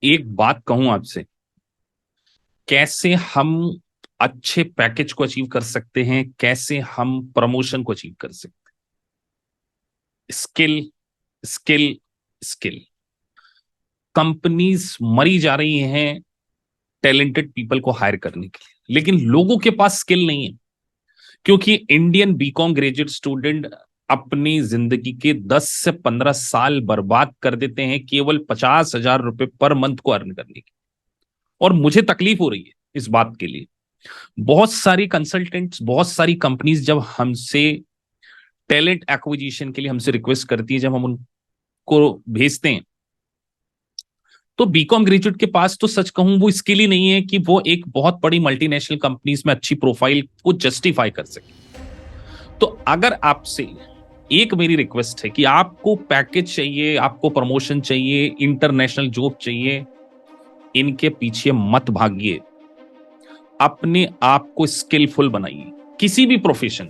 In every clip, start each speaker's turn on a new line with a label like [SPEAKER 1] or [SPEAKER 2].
[SPEAKER 1] एक बात कहूं आपसे, कैसे हम अच्छे पैकेज को अचीव कर सकते हैं, कैसे हम प्रमोशन को अचीव कर सकते हैं। Skill, skill, skill. कंपनीज मरी जा रही हैं टैलेंटेड पीपल को हायर करने के लिए, लेकिन लोगों के पास स्किल नहीं है। क्योंकि इंडियन बीकॉम ग्रेजुएट स्टूडेंट अपनी जिंदगी के 10 से 15 साल बर्बाद कर देते हैं केवल 50,000 रुपए पर मंथ को अर्न करने की। और मुझे तकलीफ हो रही है इस बात के लिए। बहुत सारी कंसल्टेंट्स, बहुत सारी कंपनीज जब हमसे टैलेंट एक्विजिशन के लिए हमसे रिक्वेस्ट करती है, जब हम उनको भेजते हैं, तो बीकॉम ग्रेजुएट के पास तो सच कहूं वो स्किल ही नहीं है कि वो एक बहुत बड़ी मल्टीनेशनल कंपनीज में अच्छी प्रोफाइल को जस्टिफाई कर सके। तो अगर आपसे एक मेरी रिक्वेस्ट है कि आपको पैकेज चाहिए, आपको प्रमोशन चाहिए, इंटरनेशनल जॉब चाहिए, इनके पीछे मत भागिए। अपने आप को स्किलफुल बनाइए। किसी भी प्रोफेशन,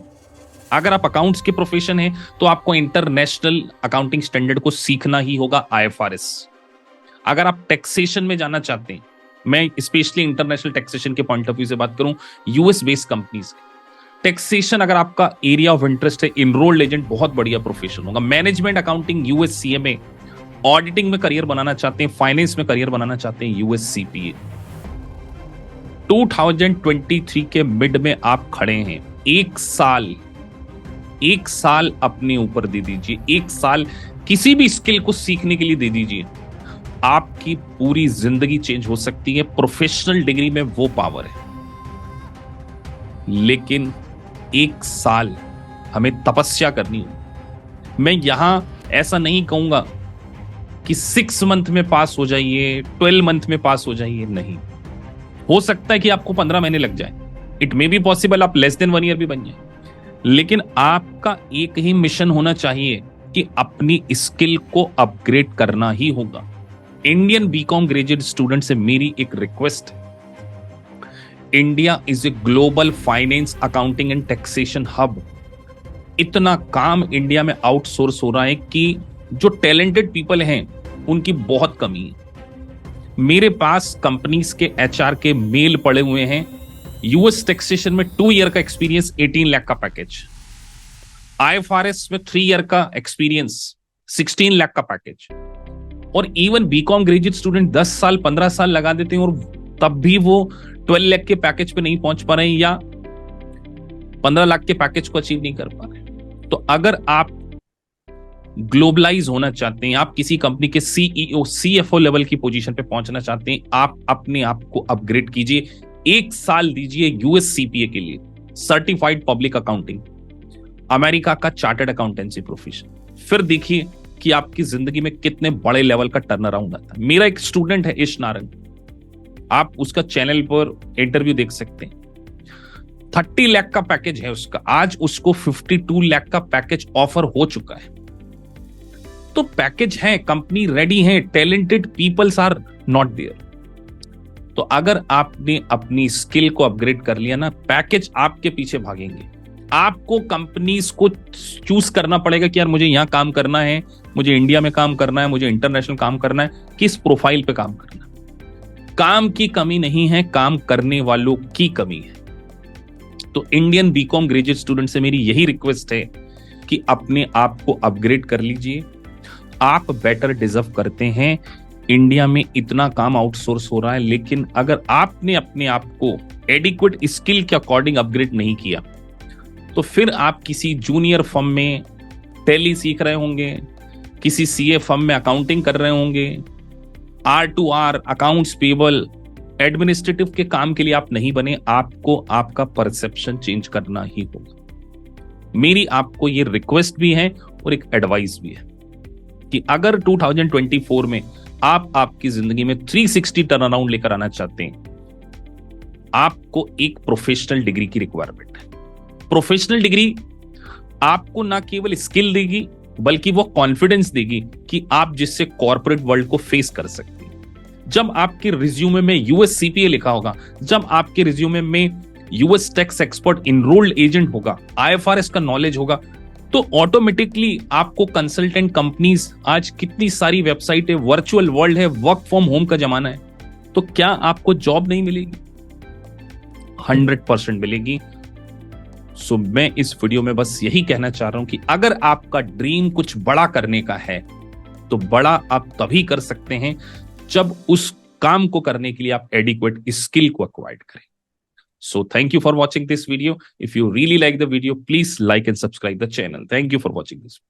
[SPEAKER 1] अगर आप अकाउंट्स के प्रोफेशन है तो आपको इंटरनेशनल अकाउंटिंग स्टैंडर्ड को सीखना ही होगा, IFRS। अगर आप टैक्सेशन में जाना चाहते हैं, मैं स्पेशली इंटरनेशनल टैक्सेशन के पॉइंट ऑफ व्यू से बात करूं, यूएस बेस्ड कंपनीज टैक्सेशन अगर आपका एरिया ऑफ इंटरेस्ट है, इनरोल्ड एजेंट बहुत बढ़िया प्रोफेशन होगा। Management accounting, US CMA। Auditing में करियर बनाना चाहते हैं, फाइनेंस में करियर बनाना चाहते हैं, यूएस CPA। 2023 के मिड में आप खड़े हैं। एक साल अपने ऊपर दे दीजिए, एक साल किसी भी स्किल को सीखने के लिए दे दीजिए। आपकी पूरी जिंदगी चेंज हो सकती है। प्रोफेशनल डिग्री में वो पावर है, लेकिन एक साल हमें तपस्या करनी होगी। मैं यहां ऐसा नहीं कहूंगा कि 6 मंथ में पास हो जाइए, 12 मंथ में पास हो जाइए, नहीं। हो सकता है कि आपको 15 महीने लग जाए। इट मे बी पॉसिबल आप लेस देन 1 ईयर भी बन जाए, लेकिन आपका एक ही मिशन होना चाहिए कि अपनी स्किल को अपग्रेड करना ही होगा। इंडियन बीकॉम ग्रेजुएट स्टूडेंट से मेरी एक रिक्वेस्ट है, India is a global finance, accounting and taxation hub. इतना काम इंडिया में आउटसोर्स हो रहा है कि जो टैलेंटेड पीपल हैं उनकी बहुत कमी है। मेरे पास कंपनीज के HR के मेल पड़े हुए हैं। यूएस टैक्सेशन में 2 ईयर का एक्सपीरियंस, 18 लाख का पैकेज। IFRS में 3 ईयर का एक्सपीरियंस, 16 लाख का पैकेज। और इवन बीकॉम ग्रेजुएट स्टूडेंट 10 साल 15 साल लगा देते हैं और तब भी वो 12 लाख के पैकेज पे नहीं पहुंच पा रहे हैं या 15 लाख के पैकेज को अचीव नहीं कर पा रहे। तो अगर आप ग्लोबलाइज होना चाहते हैं, आप किसी कंपनी के CEO, CFO लेवल की पोजीशन पे पहुंचना चाहते हैं, आप अपने आप को अपग्रेड कीजिए। 1 साल दीजिए US CPA के लिए, सर्टिफाइड पब्लिक अकाउंटिंग, अमेरिका का चार्टर्ड अकाउंटेंसी प्रोफेशन। फिर देखिए कि आपकी जिंदगी में कितने बड़े लेवल का टर्न अराउंड आता है। मेरा एक स्टूडेंट है इश नारंग, आप उसका चैनल पर इंटरव्यू देख सकते हैं। 30 लाख का पैकेज है उसका, आज उसको 52 लाख का पैकेज ऑफर हो चुका है। तो पैकेज है, कंपनी रेडी है, talented peoples are not there. तो अगर आपने अपनी स्किल को अपग्रेड कर लिया ना, पैकेज आपके पीछे भागेंगे। आपको कंपनीज को चूज करना पड़ेगा कि यार मुझे यहां काम करना है, मुझे इंडिया में काम करना है, मुझे इंटरनेशनल काम करना है, किस प्रोफाइल पे काम करना है। काम की कमी नहीं है, काम करने वालों की कमी है। तो इंडियन बीकॉम ग्रेजुएट स्टूडेंट से मेरी यही रिक्वेस्ट है कि अपने आप को अपग्रेड कर लीजिए। आप बेटर डिजर्व करते हैं। इंडिया में इतना काम आउटसोर्स हो रहा है, लेकिन अगर आपने अपने आप को एडिक्वेट स्किल के अकॉर्डिंग अपग्रेड नहीं किया, तो फिर आप किसी जूनियर फर्म में टैली सीख रहे होंगे, किसी CA फर्म में अकाउंटिंग कर रहे होंगे, R2R, अकाउंट्स पेबल, एडमिनिस्ट्रेटिव के काम के लिए आप नहीं बने। आपको आपका परसेप्शन चेंज करना ही होगा। मेरी आपको ये रिक्वेस्ट भी है और एक एडवाइस भी है कि अगर 2024 में आप आपकी जिंदगी में 360 टर्न अराउंड लेकर आना चाहते हैं, आपको एक प्रोफेशनल डिग्री की रिक्वायरमेंट है। प्रोफेशनल डिग्री आपको ना केवल स्किल देगी, बल्कि वो कॉन्फिडेंस देगी कि आप जिससे कॉर्पोरेट वर्ल्ड को फेस कर सकते हैं। जब आपके रिज्यूमे में US CPA लिखा होगा, जब आपके रिज्यूमे में US tax expert, enrolled agent होगा, IFRS का नॉलेज होगा, तो ऑटोमेटिकली आपको कंसल्टेंट कंपनीज, आज कितनी सारी वेबसाइट है, वर्चुअल वर्ल्ड है, वर्क फ्रॉम होम का जमाना है, तो क्या आपको जॉब नहीं मिलेगी? 100% मिलेगी। सो मैं इस वीडियो में बस यही कहना चाह रहा हूं कि अगर आपका ड्रीम कुछ बड़ा करने का है तो बड़ा आप तभी कर सकते हैं जब उस काम को करने के लिए आप एडिक्वेट स्किल को एक्वायर्ड करें। So thank you for watching this video. If you really like the video, please like and subscribe the channel. Thank you for watching this.